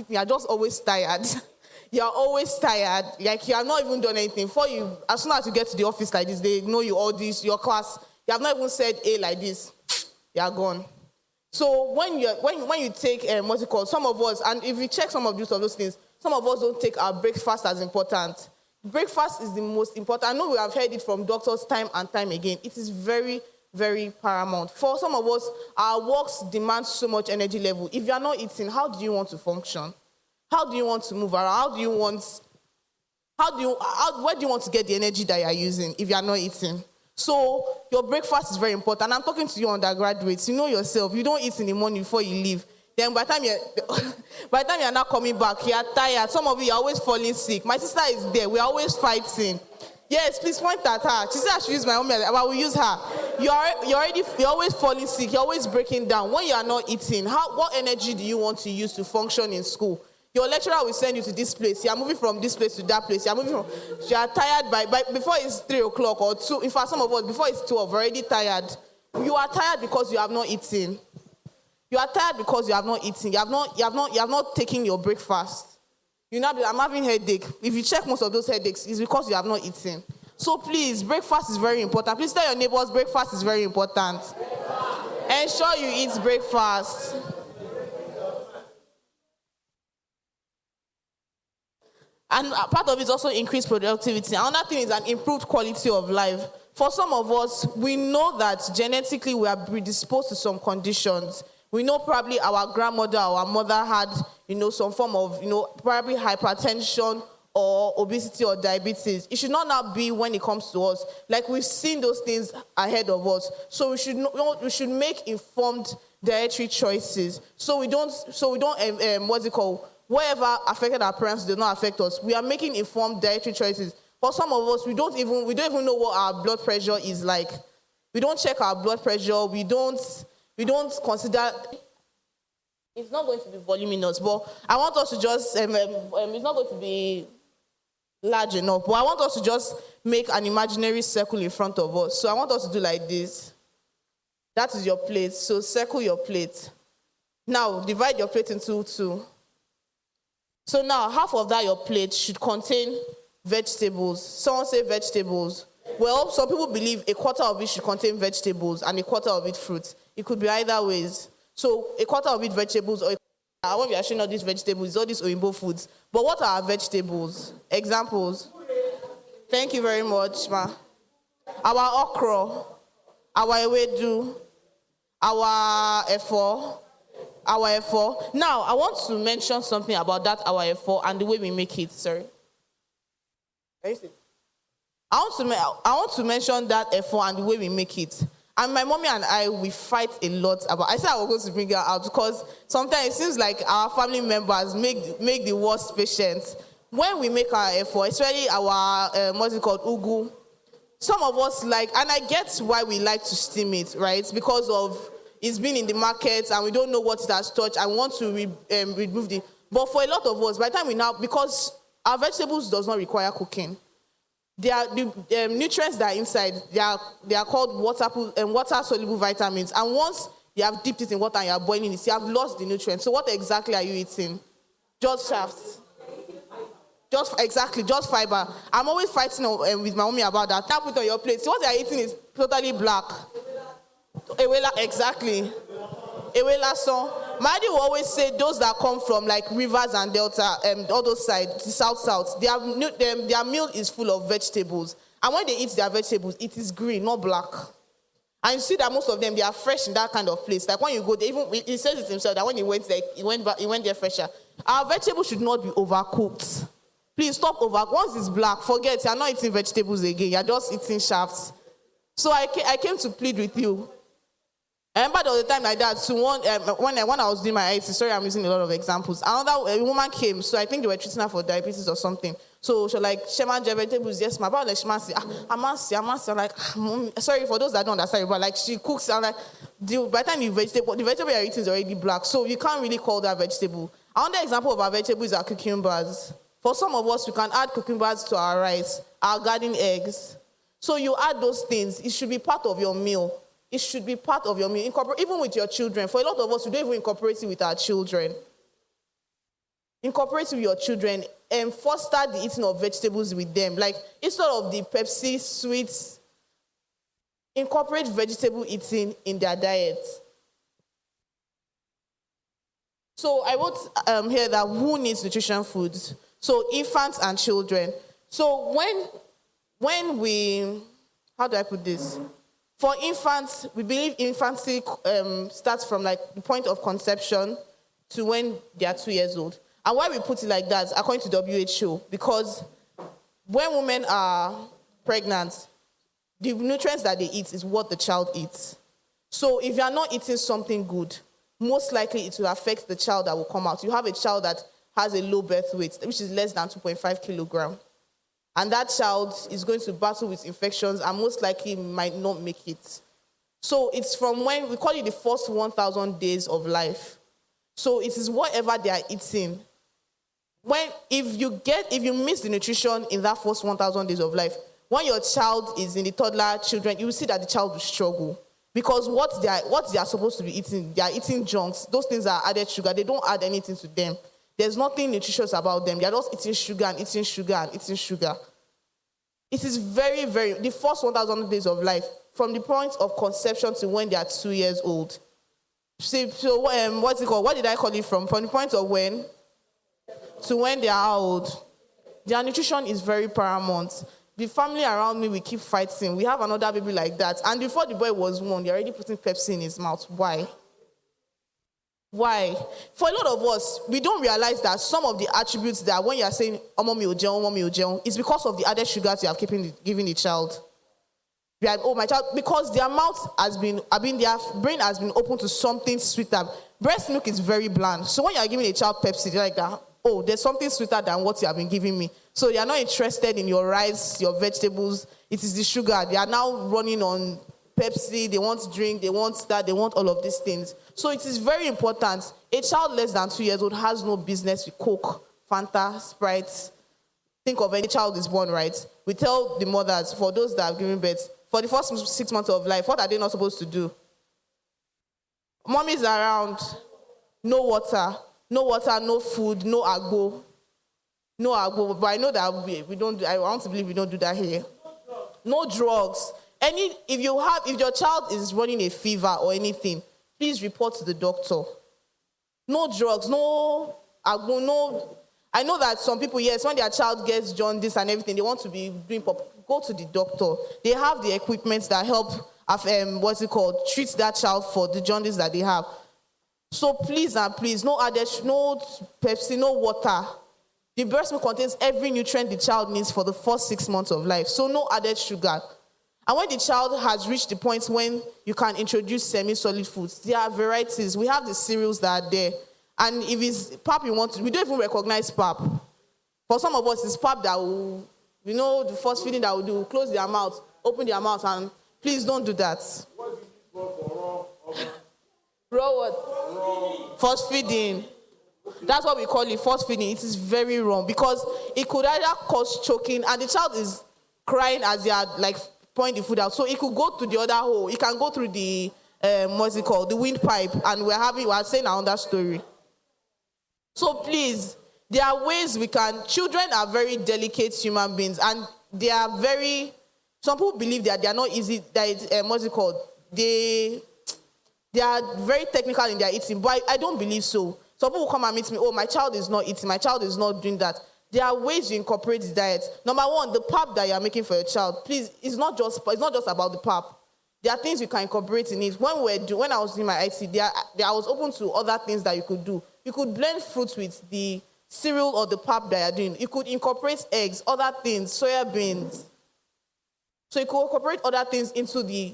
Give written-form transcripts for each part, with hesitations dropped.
you're just always tired. You're always tired. Like you have not even done anything. As soon as you get to the office like this, they know you all this, your class. You have not even said A like this. You're gone. So when you take what's it called? Some of us, and if you check some of those things, some of us don't take our breakfast as important. Breakfast is the most important. I know we have heard it from doctors time and time again. It is very, very paramount. For some of us, our works demand so much energy level. If you are not eating, how do you want to function? How do you want to move around? Where do you want to get the energy that you are using if you are not eating? So your breakfast is very important. I'm talking to you undergraduates. You know yourself. You don't eat in the morning before you leave. Then by the time you're not coming back, you're tired. Some of you are always falling sick. My sister is there. We're always fighting. Yes, please point at her. She said I should use my own method, but we'll use her. You're always falling sick. You're always breaking down. When you are not eating, what energy do you want to use to function in school? Your lecturer will send you to this place. You are moving from this place to that place. You are tired by before it's 3 o'clock or 2. In fact, some of us, before it's 12, already tired. You are tired because you have not eaten. You are tired because you have not eaten. You have not taken your breakfast. I'm having headache. If you check most of those headaches, it's because you have not eaten. So please, breakfast is very important. Please tell your neighbors breakfast is very important. Ensure you eat breakfast. And part of it is also increased productivity. Another thing is an improved quality of life. For some of us, we know that genetically we are predisposed to some conditions. We know probably our grandmother or our mother had, some form of, probably hypertension or obesity or diabetes. It should not now be when it comes to us. Like we've seen those things ahead of us. So we should make informed dietary choices. So we don't whatever affected our parents did not affect us. We are making informed dietary choices. For some of us, we don't even know what our blood pressure is like. We don't check our blood pressure. We don't consider. It's not going to be voluminous, but I want us to just. It's not going to be large enough, but I want us to just make an imaginary circle in front of us. So I want us to do like this. That is your plate. So circle your plate. Now divide your plate into 2. So now, half of that your plate should contain vegetables. Someone say vegetables. Well, some people believe a quarter of it should contain vegetables and a quarter of it fruit. It could be either ways. So a quarter of it vegetables, or when we are showing all these vegetables, all these Oyinbo foods. But what are vegetables? Examples. Thank you very much, ma. Our okra, our ewedu, our efo. Our efo. Now, I want to mention something about that our efo and the way we make it. Sorry. I want to mention that efo and the way we make it. And my mommy and I, we fight a lot about. I said I was going to bring her out because sometimes it seems like our family members make the worst patients. When we make our efo, especially our ugu. Some of us like, and I get why we like to steam it, right? Because of it's been in the market and we don't know what it has touched and want to remove the. But for a lot of us, by the time because our vegetables does not require cooking. The nutrients that are inside, they are called water-soluble vitamins. And once you have dipped it in water and you are boiling it, you have lost the nutrients. So what exactly are you eating? Just shafts. Just fiber. I'm always fighting with my mommy about that. Now put on your plate. So what they are eating is totally black. Exactly. My daddy will always say those that come from like rivers and delta, all those sides, the south, their meal is full of vegetables. And when they eat their vegetables, it is green, not black. And you see that most of them, they are fresh in that kind of place. Like when you go, he says it himself that when he went there, he went there fresher. Our vegetables should not be overcooked. Please stop once it's black, forget, you're not eating vegetables again. You're just eating shafts. So I came to plead with you. I remember there was a time like that. So when I was doing my IT, sorry, I'm using a lot of examples. A woman came, so I think they were treating her for diabetes or something. So she was like, Shema, vegetables, yes, ma. But like Shema, I'm like, sorry for those that don't understand, but like she cooks, and like, by the time the vegetable you're eating is already black, so you can't really call that vegetable. Another example of our vegetables are cucumbers. For some of us, we can add cucumbers to our rice, our garden eggs. So you add those things. It should be part of your meal. It should be part of your meal. Even with your children. For a lot of us, we don't even incorporate it with our children. Incorporate with your children and foster the eating of vegetables with them. Like, instead of the Pepsi sweets, incorporate vegetable eating in their diet. So I wrote here that who needs nutrition foods? So infants and children. So when we, how do I put this? For infants, we believe infancy starts from like the point of conception to when they are 2 years old. And why we put it like that, according to WHO, because when women are pregnant, the nutrients that they eat is what the child eats. So if you are not eating something good, most likely it will affect the child that will come out. You have a child that has a low birth weight, which is less than 2.5 kilograms. And that child is going to battle with infections and most likely might not make it. So it's from when, we call it the first 1,000 days of life. So it is whatever they are eating. If you miss the nutrition in that first 1,000 days of life, when your child is in the toddler children, you will see that the child will struggle. Because what they are supposed to be eating, they are eating junks. Those things are added sugar. They don't add anything to them. There's nothing nutritious about them. They are just eating sugar and eating sugar and eating sugar. It is very, very, the first 1,000 days of life, from the point of conception to when they are 2 years old. So what's it called? What did I call it from? From the point of when to when they are old. Their nutrition is very paramount. The family around me, we keep fighting. We have another baby like that. And before the boy was born, they're already putting Pepsi in his mouth. Why? Why? For a lot of us, we don't realize that some of the attributes that when you're saying, mommy ojeon, is because of the added sugars you have giving the child. You're like, oh, my child, because their mouth has been, their brain has been open to something sweeter. Breast milk is very bland. So when you're giving a child Pepsi, they're like that. Oh, there's something sweeter than what you have been giving me. So they are not interested in your rice, your vegetables. It is the sugar. They are now running on Pepsi. They want drink. They want that. They want all of these things. So it is very important. A child less than 2 years old has no business with Coke, Fanta, Sprite. Think of any child is born, right? We tell the mothers, for those that have given birth, for the first 6 months of life, what are they not supposed to do? Mommy's around, no water, no food, no agbo. No agbo, but I know that we don't. I want to believe we don't do that here. No drugs. If your child is running a fever or anything, please report to the doctor. No drugs, no agbo, no. I know that some people, yes, when their child gets jaundice and everything, they want to be doing pop. Go to the doctor. They have the equipment that help. Treat that child for the jaundice that they have. So please and please, no Pepsi, no water. The breast milk contains every nutrient the child needs for the first 6 months of life. So no added sugar. And when the child has reached the point when you can introduce semi-solid foods, there are varieties. We have the cereals that are there. And if it's pap you want to, we don't even recognize pap. For some of us, it's pap that will, the first feeding that will do, close their mouth, open their mouth, and please don't do that. Raw what? First feeding. That's what we call it, first feeding. It is very wrong because it could either cause choking and the child is crying as they are like pouring the food out. So it could go to the other hole. It can go through the, the windpipe, and we're saying another story. So please, there are ways children are very delicate human beings, and they are some people believe that they are not easy, they are very technical in their eating, but I don't believe so. Some people come and meet me, oh, my child is not eating, my child is not doing that. There are ways you incorporate the diet. Number one, the pap that you are making for your child, please, it's not just about the pap. There are things you can incorporate in it. When I was doing my IT, I was open to other things that you could do. You could blend fruits with the cereal or the pap that you're doing. You could incorporate eggs, other things, soya beans. So you could incorporate other things into the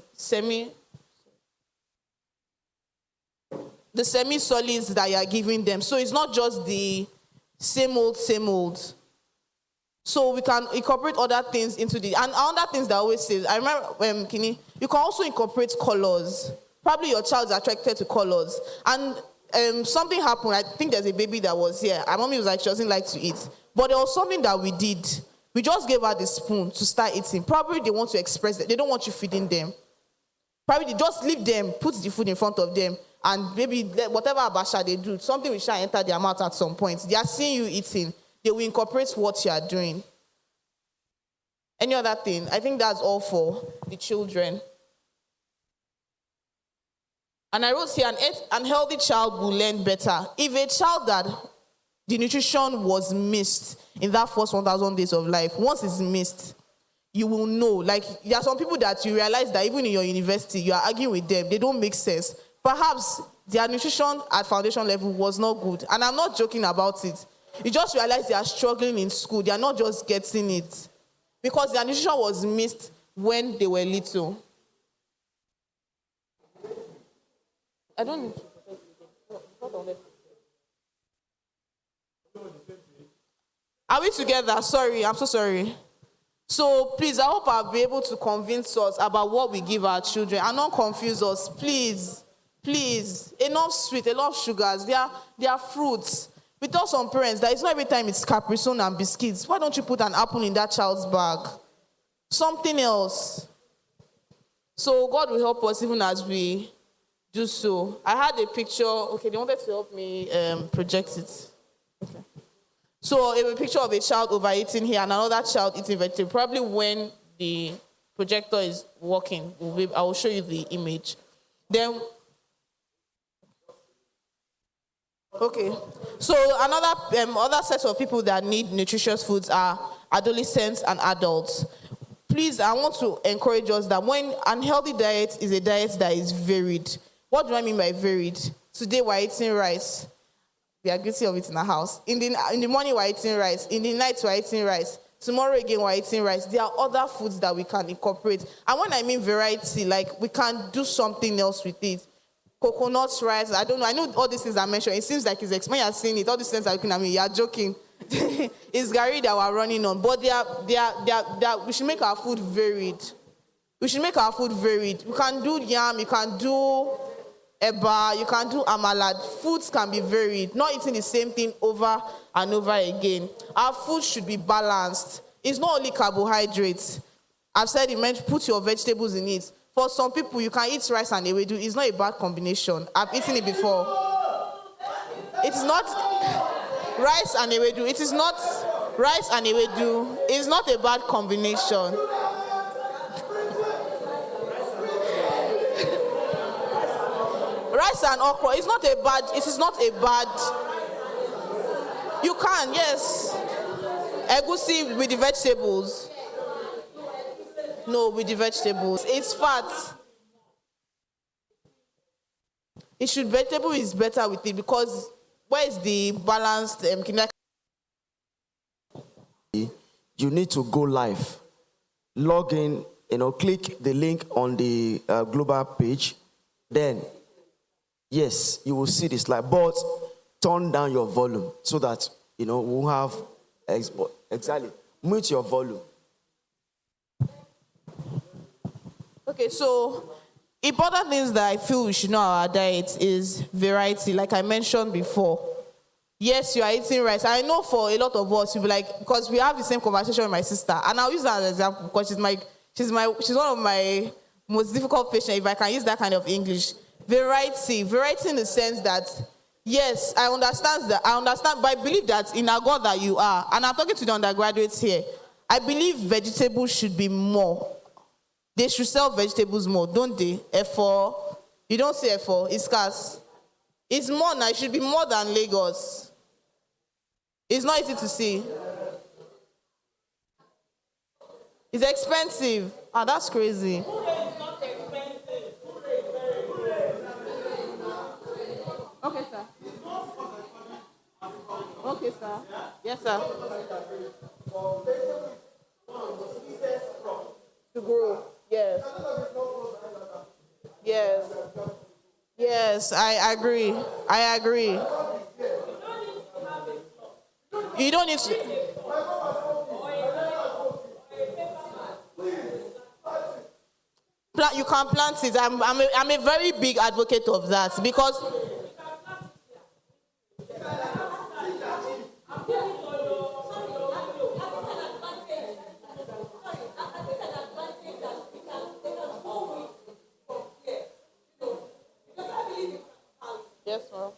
semi-solids that you are giving them. So it's not just the same old. So we can incorporate other things into and other things that I always say. I remember, you can also incorporate colors. Probably your child is attracted to colors. And something happened. I think there's a baby that was here. My mommy was like, she doesn't like to eat. But there was something that we did. We just gave her the spoon to start eating. Probably they want to express that. They don't want you feeding them. Probably they just leave them, put the food in front of them. and maybe whatever abasha they do, something will shall enter their mouth at some point. They are seeing you eating. They will incorporate what you are doing. Any other thing? I think that's all for the children. And I wrote here, an healthy child will learn better. If a child that the nutrition was missed in that first 1,000 days of life, once it's missed, you will know. Like, there are some people that you realize that even in your university, you are arguing with them. They don't make sense. Perhaps their nutrition at foundation level was not good. And I'm not joking about it. You just realize they are struggling in school. They are not just getting it. Because their nutrition was missed when they were little. I don't need to protect you. Are we together? Sorry, I'm so sorry. So please, I hope I'll be able to convince us about what we give our children and not confuse us. Please, please. Enough sweet, enough sugars. They are fruits. We tell some parents that it's not every time it's Capri Sun and biscuits. Why don't you put an apple in that child's bag? Something else. So God will help us even as we do so. I had a picture. Okay, they wanted to help me project it. Okay. So a picture of a child overeating here and another child eating vegetable. Probably when the projector is working, I will show you the image. Then, okay. So other sets of people that need nutritious foods are adolescents and adults. Please, I want to encourage us that when unhealthy diet is a diet that is varied. What do I mean by varied? Today we're eating rice. We are guilty of it in our house. In the morning, we're eating rice. In the night, we're eating rice. Tomorrow again, we're eating rice. There are other foods that we can incorporate. And when I mean variety, like we can do something else with it. Coconut rice, I don't know. I know all these things I mentioned. It seems like it's when you're seeing it, all these things are looking at me. You're joking. It's Gary that we're running on. But we should make our food varied. We should make our food varied. You can do yam, you can do eba, you can do amala. Foods can be varied, not eating the same thing over and over again. Our food should be balanced. It's not only carbohydrates. I've said it meant put your vegetables in it. For some people, you can eat rice and ewedu. It's not a bad combination. I've eaten it before. It is not rice and ewedu. It is not rice and ewedu. It's not a bad combination. Rice and okra, it is not a bad, you can, yes. Egusi with the vegetables. No, with the vegetables. It's fat. Vegetable is better with it because where is the balanced, you need to go live. Log in, click the link on the global page. Then, yes, you will see this live. But turn down your volume so that, we'll have, exactly, mute your volume. Okay, so important things that I feel we should know our diet is variety, like I mentioned before. Yes, you are eating rice. I know for a lot of us, you'll be like, because we have the same conversation with my sister, and I'll use that as an example because she's one of my most difficult patients, if I can use that kind of English. Variety in the sense that, yes, I understand, but I believe that in a God that you are, and I'm talking to the undergraduates here, I believe vegetables should be more. They should sell vegetables more, don't they? F4. You don't say F4, it's scarce. It's more now, it should be more than Lagos. It's not easy to see. It's expensive. That's crazy. Okay, sir. Okay, sir. Yes, sir. To grow. Yes. Yes. Yes, I agree. You don't need to. You can plant it. I'm a very big advocate of that because Yes, ma'am.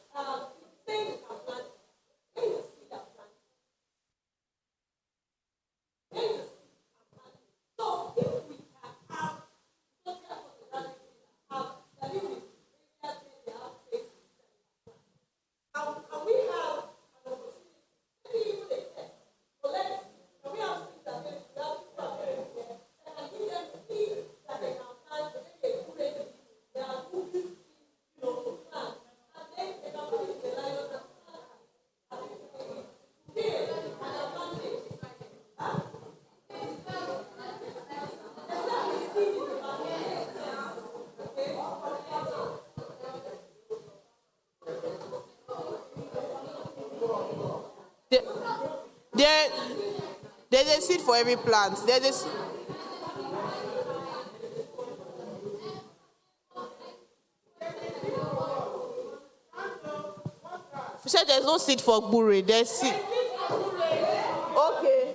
There, there- there's a seed for every plant. You said there's no seed for gbure. There's seed. Okay.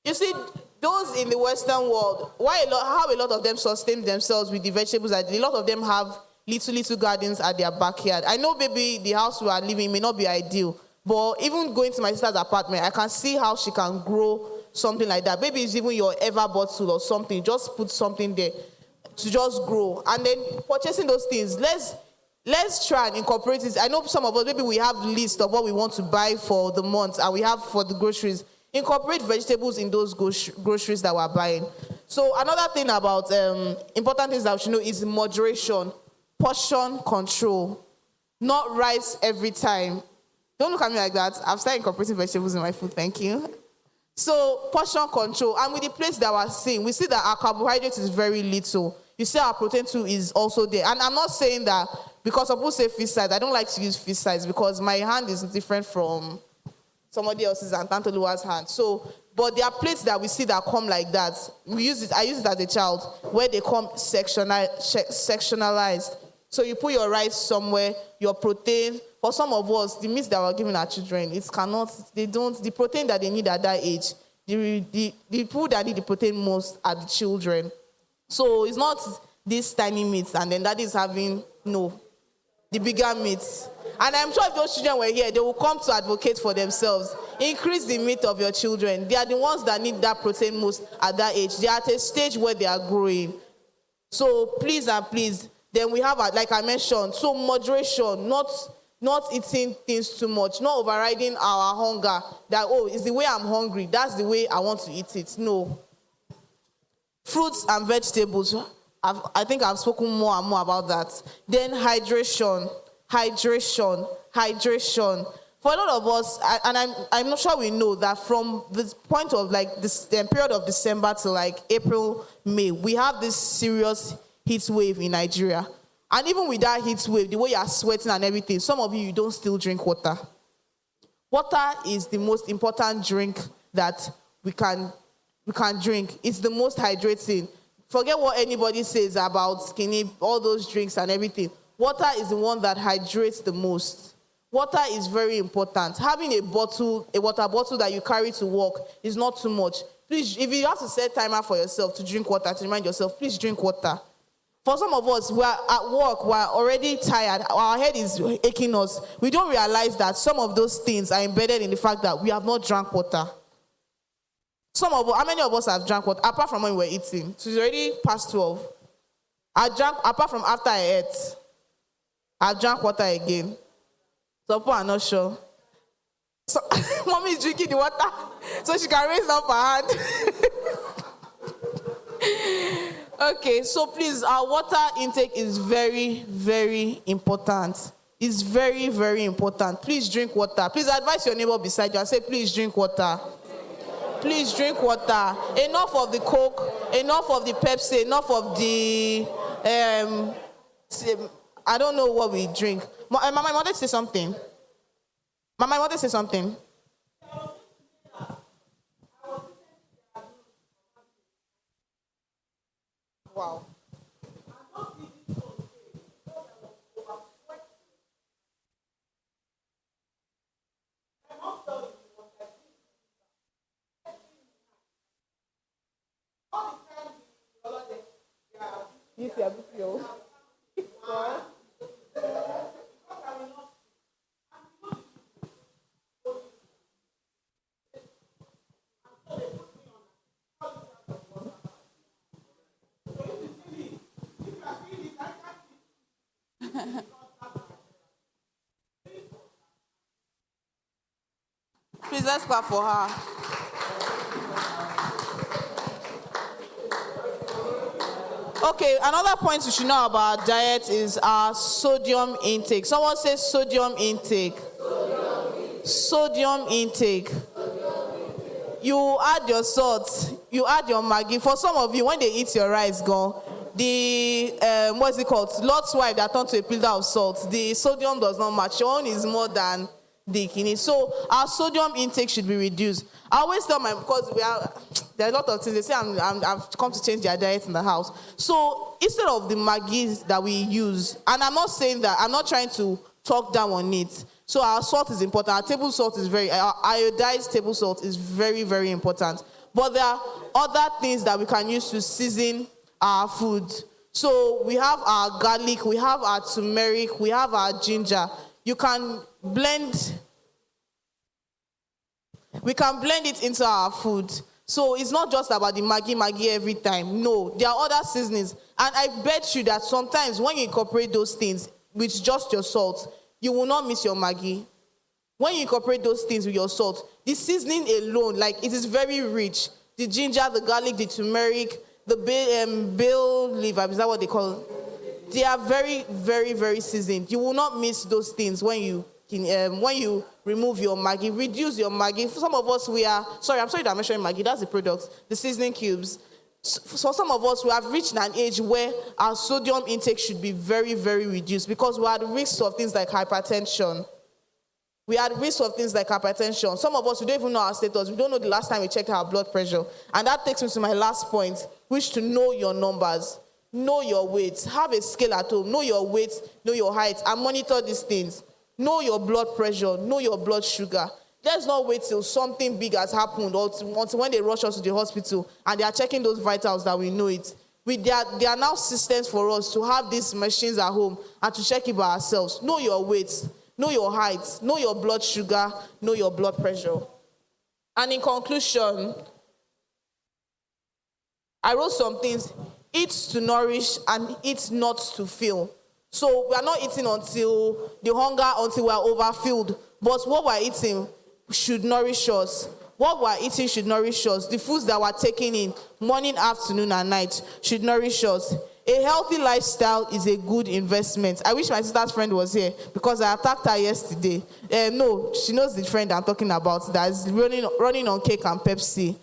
You see, those in the Western world, how a lot of them sustain themselves with the vegetables, that a lot of them have little gardens at their backyard. I know maybe the house we are living in may not be ideal, but even going to my sister's apartment, I can see how she can grow something like that. Maybe it's even your ever bottle or something. Just put something there to just grow. And then purchasing those things, let's try and incorporate it. I know some of us, maybe we have a list of what we want to buy for the month and we have for the groceries. Incorporate vegetables in those groceries that we're buying. So another thing about important things that we should know is moderation, portion control, not rice every time. Don't look at me like that. I've started incorporating vegetables in my food, thank you. So portion control, and with the plates that we're seeing, we see that our carbohydrate is very little. You see our protein too is also there. And I'm not saying that because some people say fish size. I don't like to use fish size because my hand is different from somebody else's and Tantolua's hand. So, but there are plates that we see that come like that. I use it as a child, where they come sectionalized. So you put your rice somewhere, your protein. For some of us, the meat that we're giving our children, the protein that they need at that age, the people that need the protein most are the children. So it's not these tiny meats and then that is having, no, the bigger meats. And I'm sure if those children were here, they will come to advocate for themselves. Increase the meat of your children. They are the ones that need that protein most at that age. They are at a stage where they are growing. So please and please, then we have, like I mentioned, so moderation, not eating things too much, not overriding our hunger. That, it's the way I'm hungry, that's the way I want to eat it. No. Fruits and vegetables. I think I've spoken more and more about that. Then hydration. For a lot of us, and I'm not sure we know that from the point of like this the period of December to like April, May, we have this serious heat wave in Nigeria. And even with that heat wave, the way you are sweating and everything, some of you don't still drink water. Water is the most important drink that we can drink. It's the most hydrating. Forget what anybody says about skinny, all those drinks and everything. Water is the one that hydrates the most. Water is very important. Having a water bottle that you carry to work is not too much. Please, if you have to set timer for yourself to drink water, to remind yourself, please drink water. For some of us, we are at work, we're already tired, our head is aching us. We don't realize that some of those things are embedded in the fact that we have not drank water. How many of us have drank water, apart from when we were eating? So it's already past 12. I drank, apart from after I ate, I drank water again. Some people are not sure. So, mommy is drinking the water so she can raise up her hand. Okay, so please, our water intake is very, very important. It's very, very important. Please drink water. Please advise your neighbor beside you and say, please drink water. Please drink water. Enough of the Coke, enough of the Pepsi, enough of the, I don't know what we drink. Mama, I wanted to say something. Mama, I wanted to say something. Wow. Please, let's clap for her. Okay, another point you should know about diet is our sodium intake. Someone says sodium intake. Sodium intake. You add your salt, you add your Maggi. For some of you, when they eat your rice, gone, the what's it called? Lot's wife that turned to a pillar of salt. The sodium does not match. Your own is more than the kidney. So our sodium intake should be reduced. I always tell because there are a lot of things. They say I've come to change their diet in the house. So instead of the Maggis that we use, and I'm not saying that, I'm not trying to talk down on it. So our salt is important. Our table salt is our iodized table salt is very, very important. But there are other things that we can use to season our food. So we have our garlic, we have our turmeric, we have our ginger. You can blend. We can blend it into our food. So it's not just about the Maggi every time. No, there are other seasonings. And I bet you that sometimes when you incorporate those things with just your salt, you will not miss your Maggi. When you incorporate those things with your salt, the seasoning alone, like it is very rich. The ginger, the garlic, the turmeric, the bay leaf, is that what they call it? They are very, very, very seasoned. You will not miss those things when you remove your Maggi, reduce your Maggi. For some of us, I'm sorry that I'm mentioning Maggi, that's the product, the seasoning cubes. So some of us, we have reached an age where our sodium intake should be very, very reduced because we are at risk of things like hypertension. We are at risk of things like hypertension. Some of us, we don't even know our status. We don't know the last time we checked our blood pressure. And that takes me to my last point, which to know your numbers. Know your weight. Have a scale at home. Know your weight, know your height, and monitor these things. Know your blood pressure. Know your blood sugar. Let's not wait till something big has happened or until when they rush us to the hospital and they are checking those vitals that we know it. There are now systems for us to have these machines at home and to check it by ourselves. Know your weight. Know your height. Know your blood sugar. Know your blood pressure. And in conclusion, I wrote some things. Eat to nourish and eat not to fill. So we are not eating until the hunger, until we are overfilled. But what we're eating should nourish us. What we're eating should nourish us. The foods that we're taking in morning, afternoon, and night should nourish us. A healthy lifestyle is a good investment. I wish my sister's friend was here because I attacked her yesterday. No, she knows the friend I'm talking about that is running on cake and Pepsi.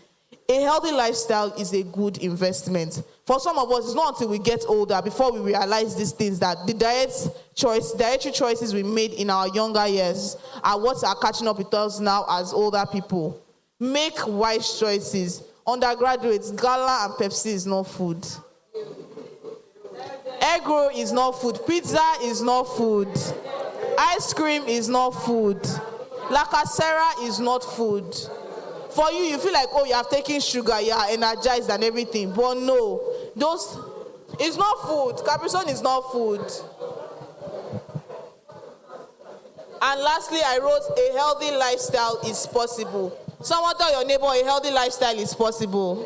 A healthy lifestyle is a good investment. For some of us, it's not until we get older before we realize these things that the dietary choices we made in our younger years are what are catching up with us now as older people. Make wise choices. Undergraduates, gala and Pepsi is not food. Egg roll is not food. Pizza is not food. Ice cream is not food. La casera is not food. For you feel like, you have taken sugar, you are energized and everything. But no, it's not food. Capri Sun is not food. And lastly, I wrote, a healthy lifestyle is possible. Someone tell your neighbor, a healthy lifestyle is possible.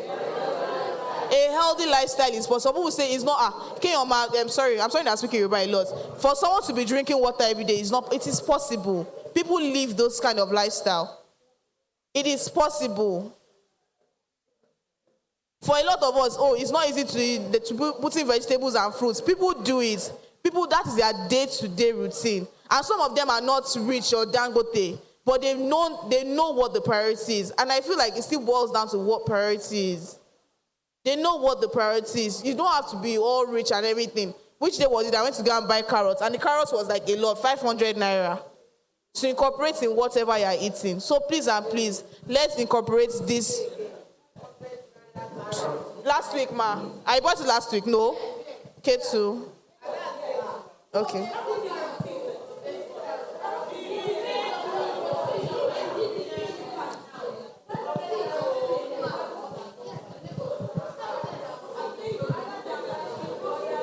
A healthy lifestyle is possible. People will say it's not. I'm sorry that I'm speaking Yoruba a lot. For someone to be drinking water every day it is possible. People live those kind of lifestyle. It is possible. For a lot of us, it's not easy to put in vegetables and fruits. People do it. That is their day-to-day routine. And some of them are not rich or dangote, but they know what the priority is. And I feel like it still boils down to what priority is. They know what the priority is. You don't have to be all rich and everything. Which day was it? I went to go and buy carrots, and the carrots was like a lot, 500 naira. To incorporate in whatever you are eating. So please and please, let's incorporate this. Last week, ma. I bought it last week. No. K2. Okay.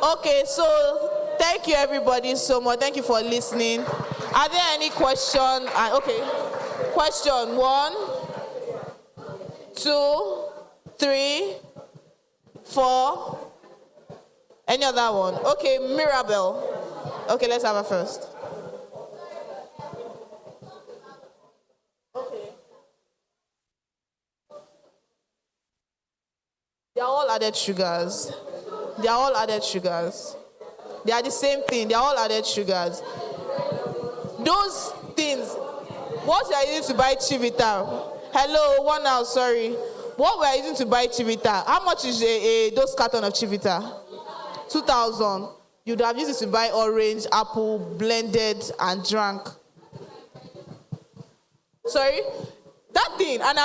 Okay, so thank you everybody so much. Thank you for listening. Are there any questions? Okay. Question 1, 2, 3, 4. Any other one? Okay, Mirabel. Okay, let's have her first. Okay. They are all added sugars. They are all added sugars. They are the same thing. They are all added sugars. Those things, what we are using to buy Chivita? Hello, one now, sorry. What we are using to buy Chivita? How much is those carton of Chivita? 2,000. You'd have used it to buy orange, apple, blended, and drank. Sorry? That thing, and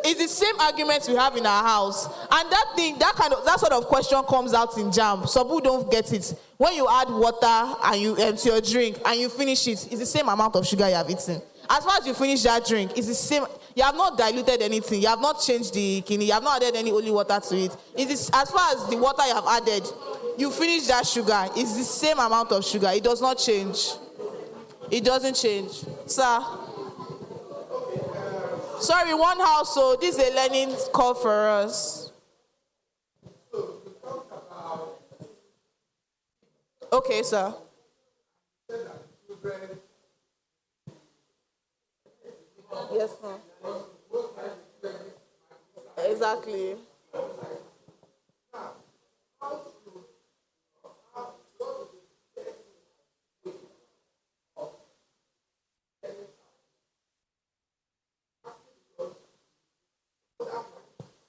it's the same argument we have in our house. And that thing, that sort of question comes out in jam. Some people don't get it. When you add water and you empty your drink and you finish it, it's the same amount of sugar you have eaten. As far as you finish that drink, it's the same. You have not diluted anything. You have not changed the kidney. You have not added any holy water to it. It is, as far as the water you have added, you finish that sugar. It's the same amount of sugar. It does not change. It doesn't change. Sir? Sorry, one house, so this is a learning call for us. Okay, sir. Yes, ma'am. Exactly.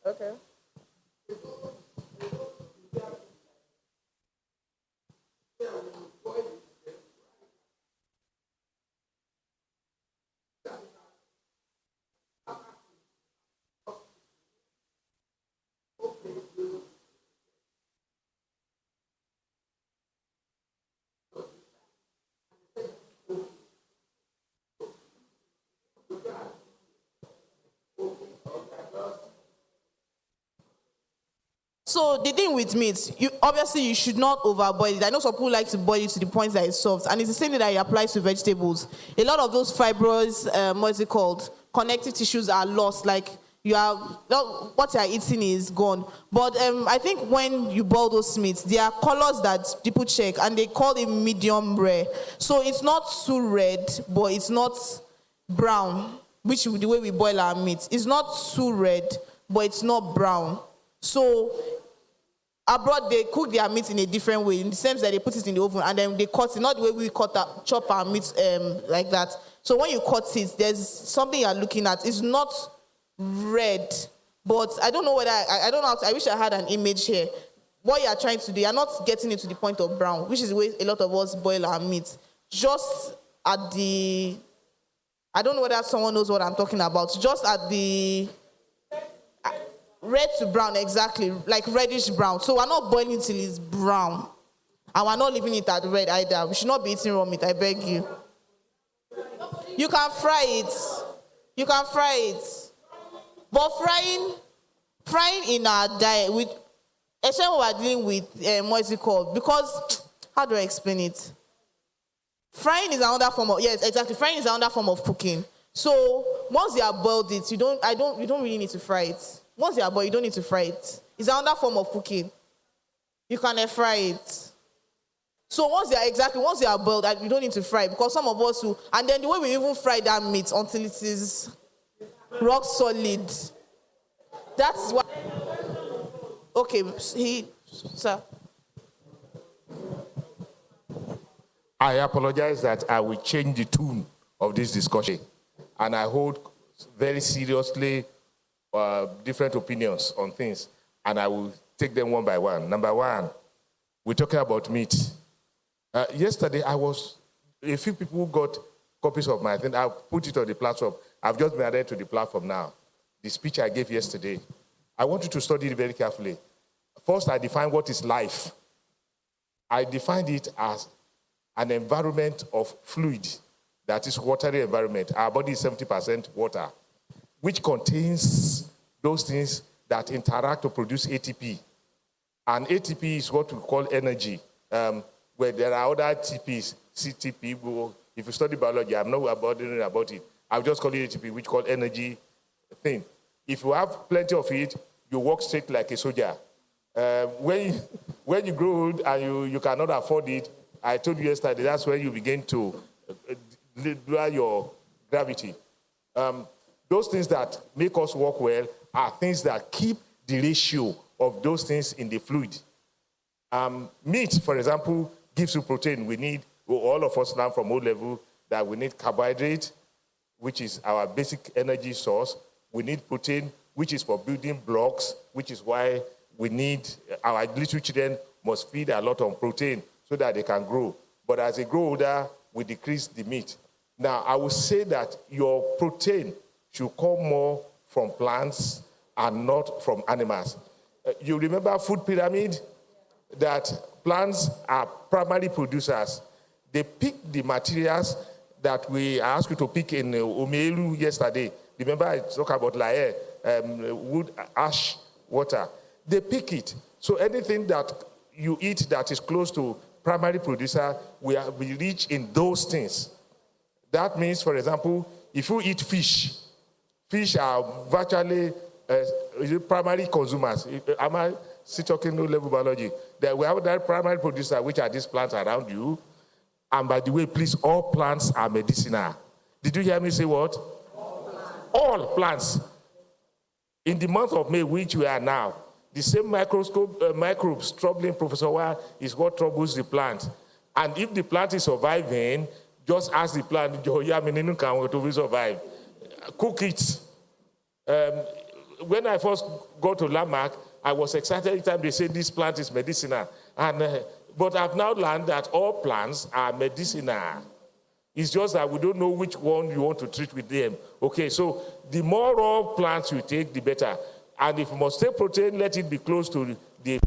Okay. So the thing with meat, you should not overboil it. I know some people like to boil it to the point that it's soft, and it's the same thing that it applies to vegetables. A lot of those fibrous, what's it called, connective tissues are lost. Like what you are eating is gone. But I think when you boil those meats, there are colors that people check, and they call it medium rare. So it's not too red, but it's not brown, which is the way we boil our meat. It's not too red, but it's not brown. So abroad, they cook their meat in a different way, in the sense that they put it in the oven and then they cut it, not the way we chop our meat like that. So when you cut it, there's something you're looking at. It's not red, but I don't know whether, I don't know, I wish I had an image here. What you are trying to do, you're not getting it to the point of brown, which is the way a lot of us boil our meat. Just at the, I don't know whether someone knows what I'm talking about, just at the, red to brown, exactly, like reddish brown. So we're not boiling till it's brown. And we're not leaving it at red either. We should not be eating raw meat, I beg you. You can fry it. You can fry it. But frying in our diet, especially when we're dealing with, what's it called? Because, how do I explain it? Frying is another form of, yes, exactly. Frying is another form of cooking. So once you have boiled it, you don't really need to fry it. Once you are boiled, you don't need to fry it. It's another form of cooking. You can fry it. So once you are boiled, you don't need to fry it, because some of us who, and then the way we even fry that meat until it is rock solid. That's why. Okay, sir. I apologize that I will change the tune of this discussion, and I hold very seriously different opinions on things, and I will take them one by one. Number one, we're talking about meat. Yesterday, a few people got copies of my thing. I put it on the platform. I've just been added to the platform now. The speech I gave yesterday. I want you to study it very carefully. First, I define what is life. I defined it as an environment of fluid, that is watery environment. Our body is 70% water, which contains those things that interact to produce ATP. And ATP is what we call energy, where there are other TPs, CTP. If you study biology, I'm not bothering about it. I'll just call it ATP, which is called energy thing. If you have plenty of it, you walk straight like a soldier. When you grow old and you cannot afford it, I told you yesterday, that's when you begin to lower your gravity. Those things that make us walk well are things that keep the ratio of those things in the fluid. Meat, for example, gives you protein. We need, all of us learn from O level that we need carbohydrate, which is our basic energy source. We need protein, which is for building blocks, which is why we need, our little children must feed a lot on protein so that they can grow. But as they grow older, we decrease the meat. Now, I would say that your protein should come more from plants and not from animals. You remember food pyramid? That plants are primary producers. They pick the materials that I asked you to pick in Omelu yesterday. Remember I talked about layer, wood, ash, water. They pick it. So anything that you eat that is close to primary producer, we reach in those things. That means, for example, if you eat fish are virtually primary consumers. Am I still talking low-level biology? That we have that primary producer, which are these plants around you. And by the way, please, all plants are medicinal. Did you hear me say what? All plants. In the month of May, which we are now, the same microbes troubling Professor Wa is what troubles the plant. And if the plant is surviving, just ask the plant, to survive. Cook it. When I first got to Lamarck, I was excited every time they said this plant is medicinal. But I've now learned that all plants are medicinal. It's just that we don't know which one you want to treat with them. Okay, so the more raw plants you take, the better. And if you must take protein, let it be close to the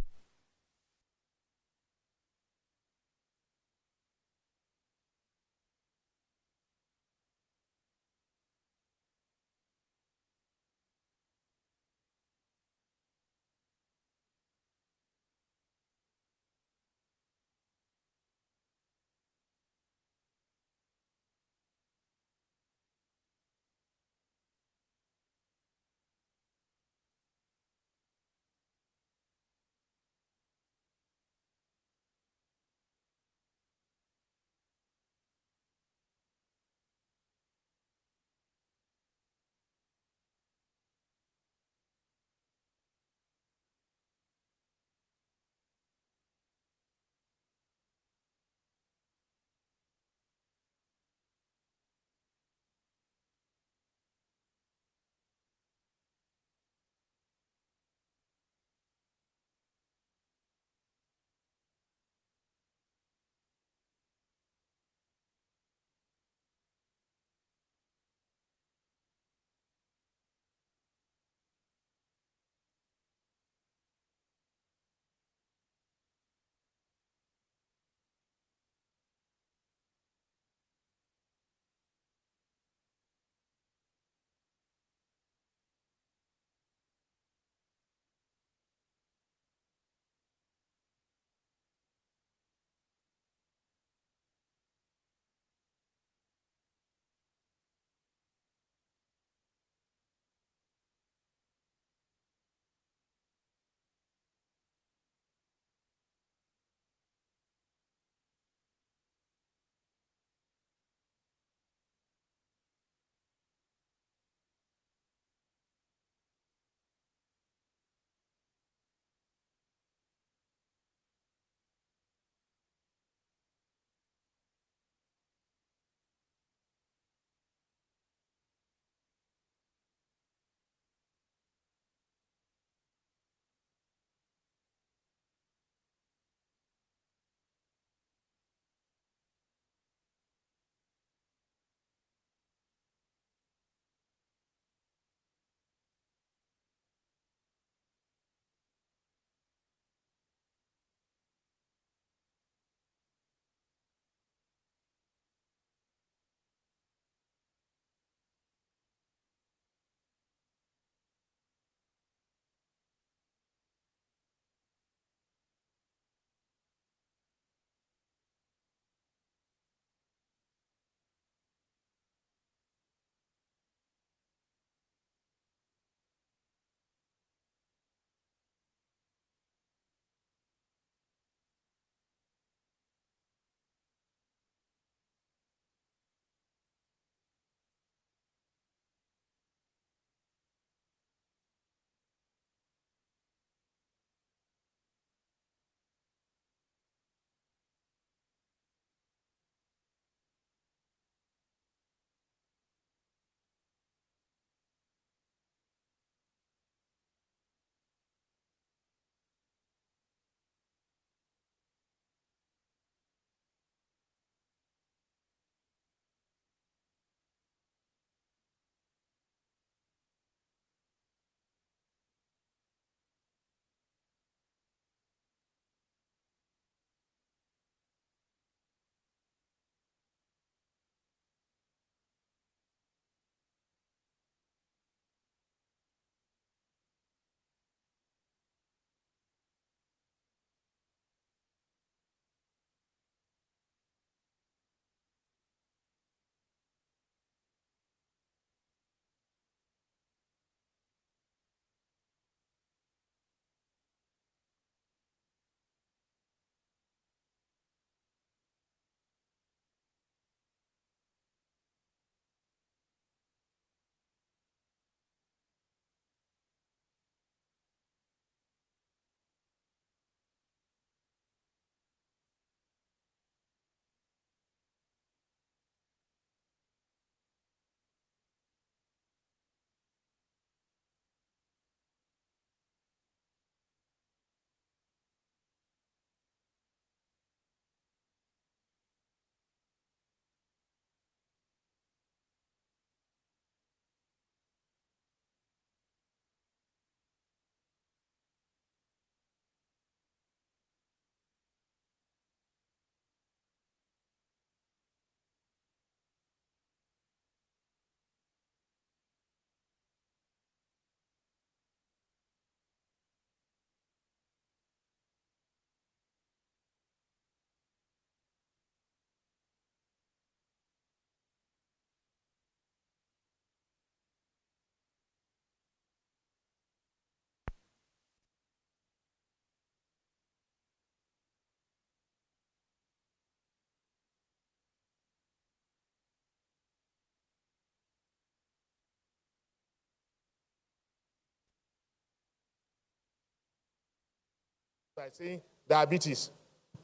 by saying diabetes.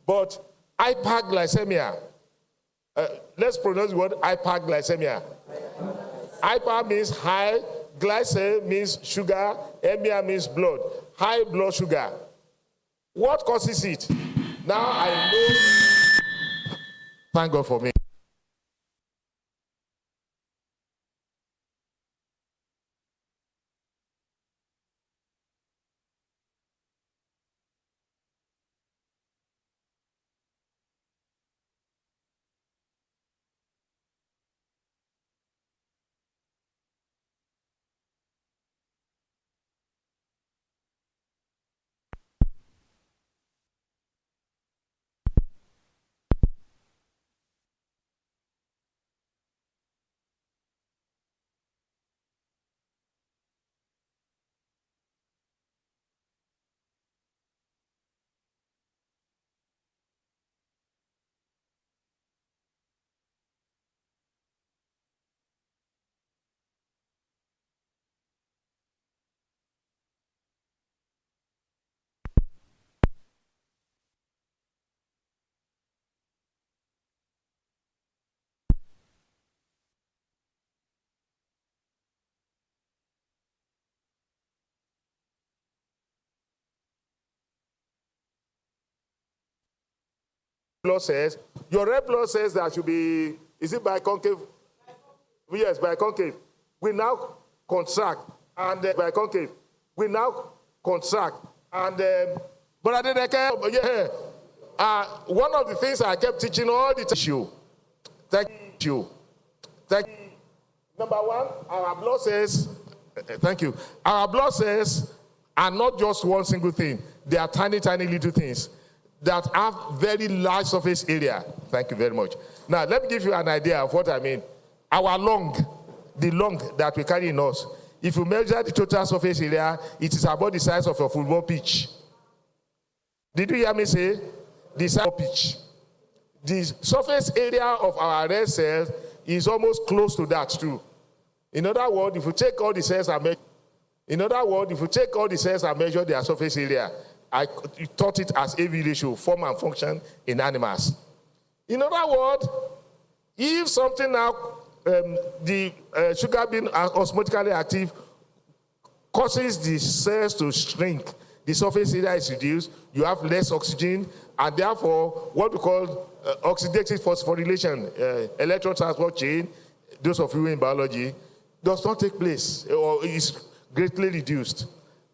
But hyperglycemia, let's pronounce the word hyperglycemia. Hyper means high, glycemia means sugar, emia means blood. High blood sugar. What causes it? Now I know. Thank God for me. Blood cells, your red blood cells that should be, is it by concave? Yes, by concave. We now contract and by concave. We now contract and but yeah. One of the things I kept teaching all the time. Thank you. Number one, our blood cells. Thank you. Our blood cells are not just one single thing. They are tiny, tiny little things that have very large surface area. Thank you very much. Now, let me give you an idea of what I mean. Our lung, the lung that we carry in us, if you measure the total surface area, it is about the size of a football pitch. Did you hear me say? The size of pitch. The surface area of our red cells is almost close to that too. In other words, if you take all the cells and measure their surface area, I taught it as AV ratio, form and function in animals. In other words, if something now, the sugar being osmotically active causes the cells to shrink, the surface area is reduced, you have less oxygen, and therefore what we call oxidative phosphorylation, electron transport chain, those of you in biology, does not take place or is greatly reduced.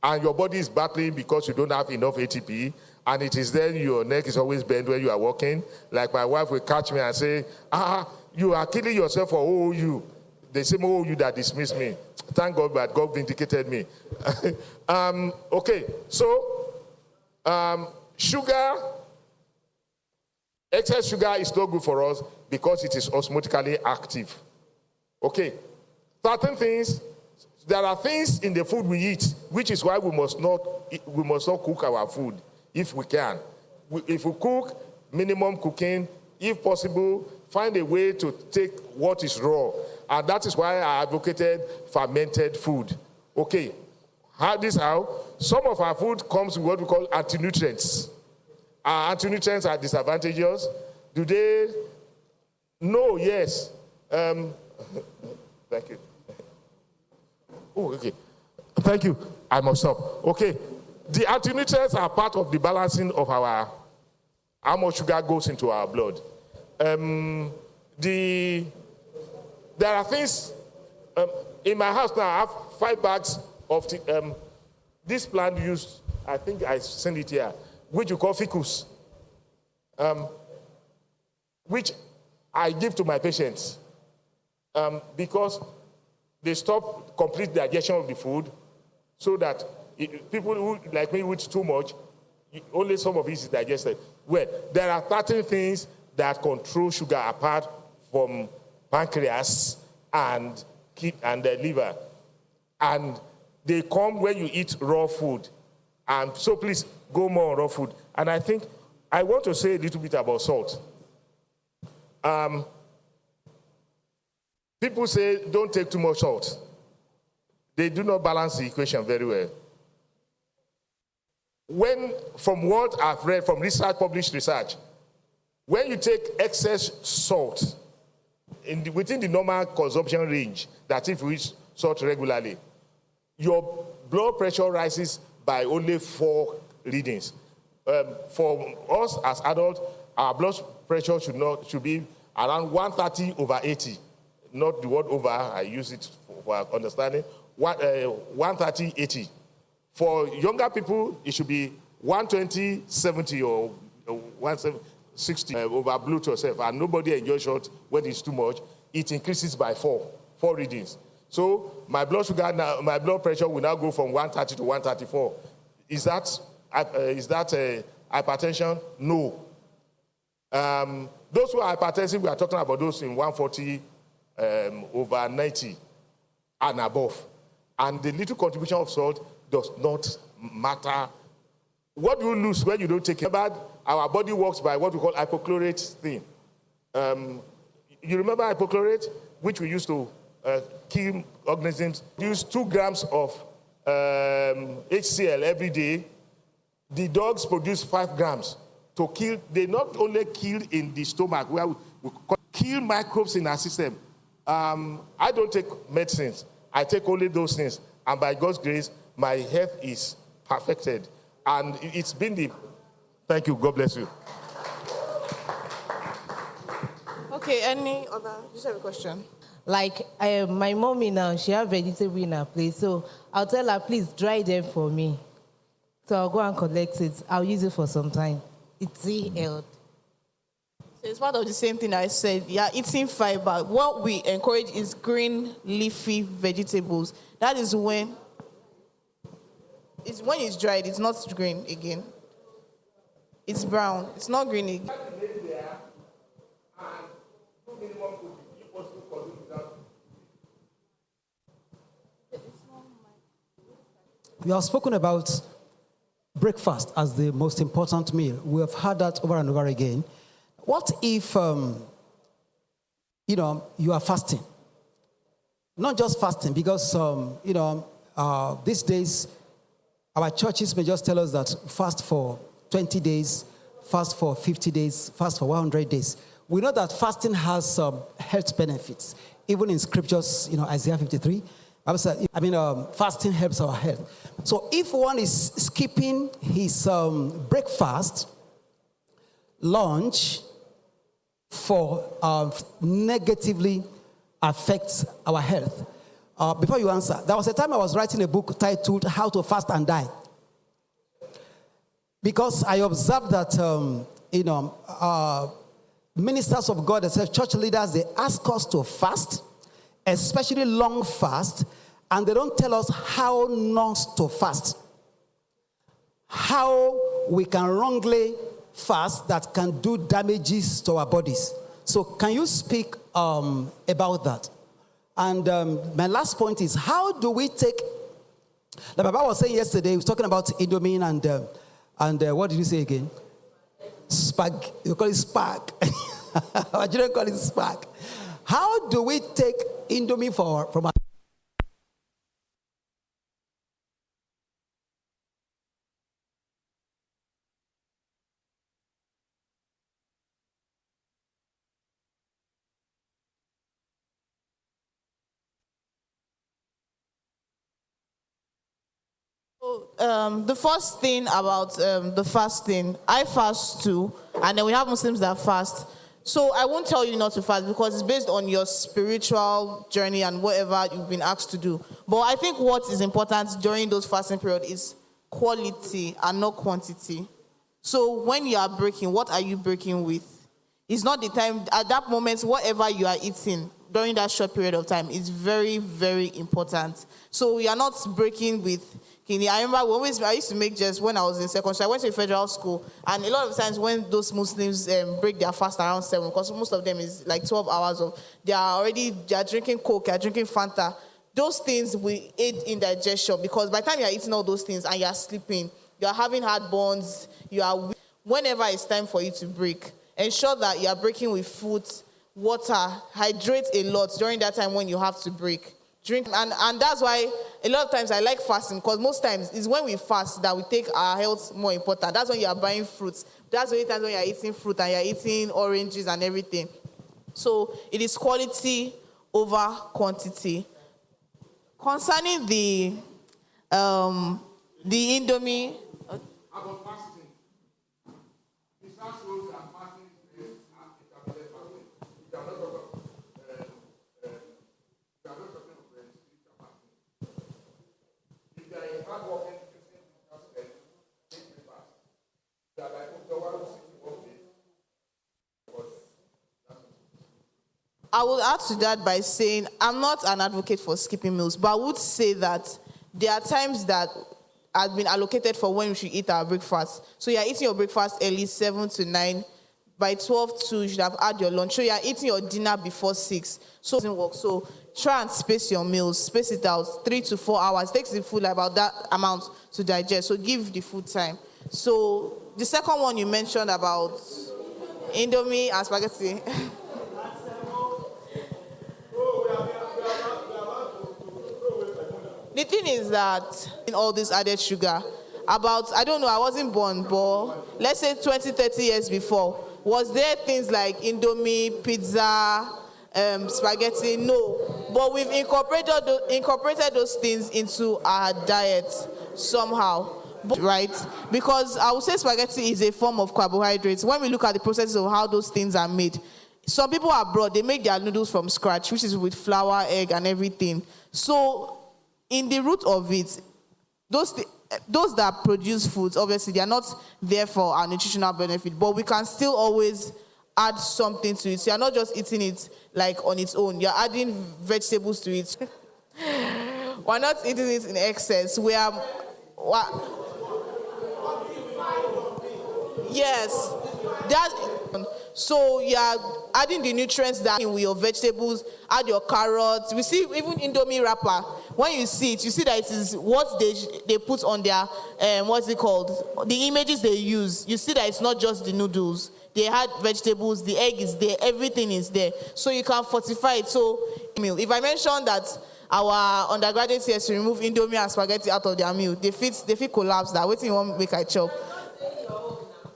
And your body is battling because you don't have enough ATP, and it is then your neck is always bent when you are walking. Like my wife will catch me and say, you are killing yourself for OOU. The same OOU that dismissed me. Thank God that God vindicated me. Okay, so sugar, excess sugar is not good for us because it is osmotically active. Okay, certain things. There are things in the food we eat, which is why we must not cook our food if we can. If we cook, minimum cooking. If possible, find a way to take what is raw. And that is why I advocated fermented food. Okay, how? Some of our food comes with what we call anti-nutrients. Our anti-nutrients are disadvantageous. Do they? No, yes. Thank you. Oh, okay. Thank you. I must stop. Okay. The anti-nutrients are part of the balancing of how much sugar goes into our blood. There are things in my house now. I have 5 bags of this plant used. I think I sent it here, which you call ficus, which I give to my patients because they stop complete digestion of the food, so that people who, like me, who eat too much, only some of it is digested. Well, there are certain things that control sugar apart from pancreas and the liver. And they come when you eat raw food. And so please, go more on raw food. And I think I want to say a little bit about salt. People say, don't take too much salt. They do not balance the equation very well. from what I've read from research, published research, when you take excess salt within the normal consumption range, that if you eat salt regularly, your blood pressure rises by only 4 readings. For us as adults, our blood pressure should be around 130/80. Not the word over, I use it for understanding. 130/80. For younger people, it should be 120/70 or 160 overbloat yourself. And nobody enjoys salt when it's too much. It increases by 4 readings. So my blood pressure will now go from 130 to 134. Is that hypertension? No. Those who are hypertensive, we are talking about those in 140/90 and above. And the little contribution of salt does not matter. What do you lose when you don't take it? Our body works by what we call hypochlorite thing. You remember hypochlorite, which we used to kill organisms? Use 2 grams of HCl every day. The dogs produce 5 grams to kill. They not only kill in the stomach, where we kill microbes in our system. I don't take medicines. I take only those things. And by God's grace, my health is perfected. And it's been thank you, God bless you. Okay, any other? You have a question? Like my mommy now, she have vegetable in her place. So I'll tell her, please dry them for me. So I'll go and collect it. I'll use it for some time. It's held. So it's part of the same thing I said. Yeah, eating fiber. What we encourage is green leafy vegetables. That is when it's dried, it's not green again. It's brown. It's not green again. We have spoken about breakfast as the most important meal. We have heard that over and over again. What if, you are fasting? Not just fasting, because, these days, our churches may just tell us that fast for 20 days, fast for 50 days, fast for 100 days. We know that fasting has some health benefits. Even in scriptures, Isaiah 53, fasting helps our health. So if one is skipping his breakfast, lunch, for negatively affects our health. Before you answer, there was a time I was writing a book titled How to Fast and Die. Because I observed that, ministers of God, church leaders, they ask us to fast, especially long fast, and they don't tell us how not to fast. How we can wrongly fast that can do damages to our bodies. So can you speak about that? And my last point is, how do we take, like Baba was saying yesterday, he was talking about Indomie and what did you say again? Spag. You call it spag. I didn't call it spag. How do we take Indomie from our The first thing about the fasting, I fast too, and then we have Muslims that fast. So I won't tell you not to fast because it's based on your spiritual journey and whatever you've been asked to do. But I think what is important during those fasting period is quality and not quantity. So when you are breaking, what are you breaking with? It's not the time, at that moment, whatever you are eating during that short period of time is very, very important. So you are not breaking with kidney. I remember I used to make just when I was in secondary school. I went to a federal school, and a lot of times when those Muslims break their fast around 7, because most of them is like 12 hours of, they are drinking Coke, they are drinking Fanta. Those things will aid indigestion, because by the time you are eating all those things and you are sleeping, you are having heartburns, whenever it's time for you to break, ensure that you are breaking with food, water, hydrate a lot during that time when you have to break. drink. And that's why a lot of times I like fasting, because most times it's when we fast that we take our health more important. That's when you are buying fruits. That's the only time when you are eating fruit and you are eating oranges and everything. So it is quality over quantity. Concerning the Indomie. About fasting. Research shows that fasting is intermittent fasting. You are not talking of spiritual fasting. If you are a hard-working Christian person, take the fast. You are like the one who sits in one place. I will add to that by saying I'm not an advocate for skipping meals, but I would say that there are times that have been allocated for when we should eat our breakfast. So you're eating your breakfast early, 7 to 9. By 12 to, you should have had your lunch. So you're eating your dinner before 6. So it doesn't work. So try and space your meals. Space it out 3 to 4 hours. It takes the food about that amount to digest. So give the food time. So the second one you mentioned about Indomie and spaghetti. The thing is that in all this added sugar, about, I don't know, I wasn't born, but let's say 20, 30 years before, was there things like Indomie, pizza, spaghetti? No. But we've incorporated those things into our diet somehow, right? Because I would say spaghetti is a form of carbohydrates. When we look at the process of how those things are made, some people abroad, they make their noodles from scratch, which is with flour, egg, and everything. So in the root of it, those that produce foods, obviously, they are not there for our nutritional benefit, but we can still always add something to it. So you're not just eating it like on its own. You're adding vegetables to it. We're not eating it in excess. Yes. So you're adding the nutrients that in with your vegetables, add your carrots. We see even Indomie wrapper. When you see it, you see that it is what they put on their, what's it called? The images they use. You see that it's not just the noodles. They had vegetables, the egg is there, everything is there. So you can fortify it. So, if I mention that our undergraduates here to remove Indomie and spaghetti out of their meal, they fit collapse that. Waiting you want make I chop.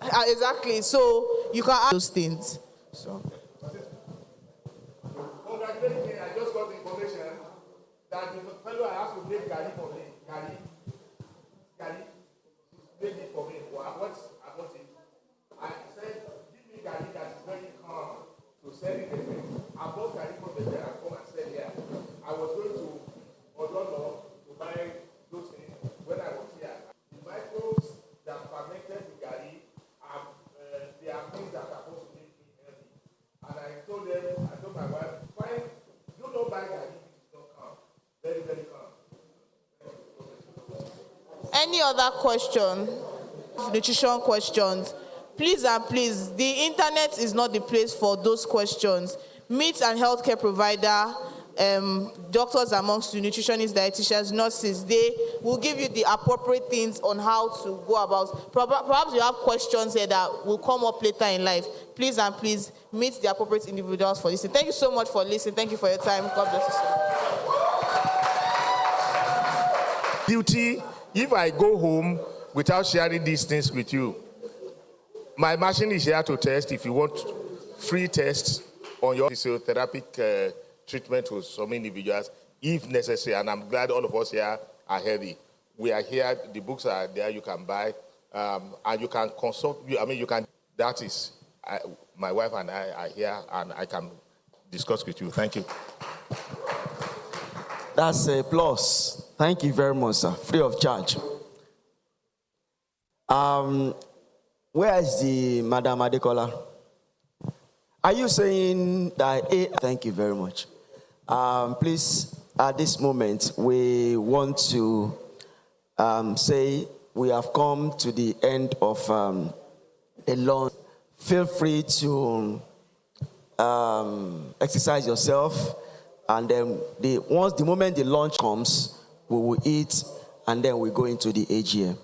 Exactly. So you can add those things. So. Congratulations, I just got the information that the fellow I have to make Gary for me. Gary, made it for me. I want it. I said, give me Gary that is very calm to sell it again. I bought Gary from the there and come and sell here. I was going to Odono to buy those things when I was here. The microbes that fermented the Gary, there are things that are supposed to make me healthy. And I told my wife, fine, you don't buy Gary, it's not calm. Very, very calm. Any other question? Nutrition questions? Please and please, the internet is not the place for those questions. Meet an healthcare provider, doctors amongst you, nutritionists, dietitians, nurses. They will give you the appropriate things on how to go about. Perhaps you have questions here that will come up later in life. Please and please meet the appropriate individuals for listening. Thank you so much for listening. Thank you for your time. God bless you. Duty, if I go home without sharing these things with you, my machine is here to test. If you want free tests on your physiotherapeutic treatment with some individuals, if necessary, and I'm glad all of us here are healthy. We are here, the books are there, you can buy, and you can consult, that is, my wife and I are here, and I can discuss with you. Thank you. That's a plus. Thank you very much, sir. Free of charge. Where is the Madam Adekola? Are you saying that? Thank you very much. Please, at this moment, we want to say we have come to the end of a long. Feel free to exercise yourself, and then the moment the lunch comes, we will eat, and then we go into the AGM.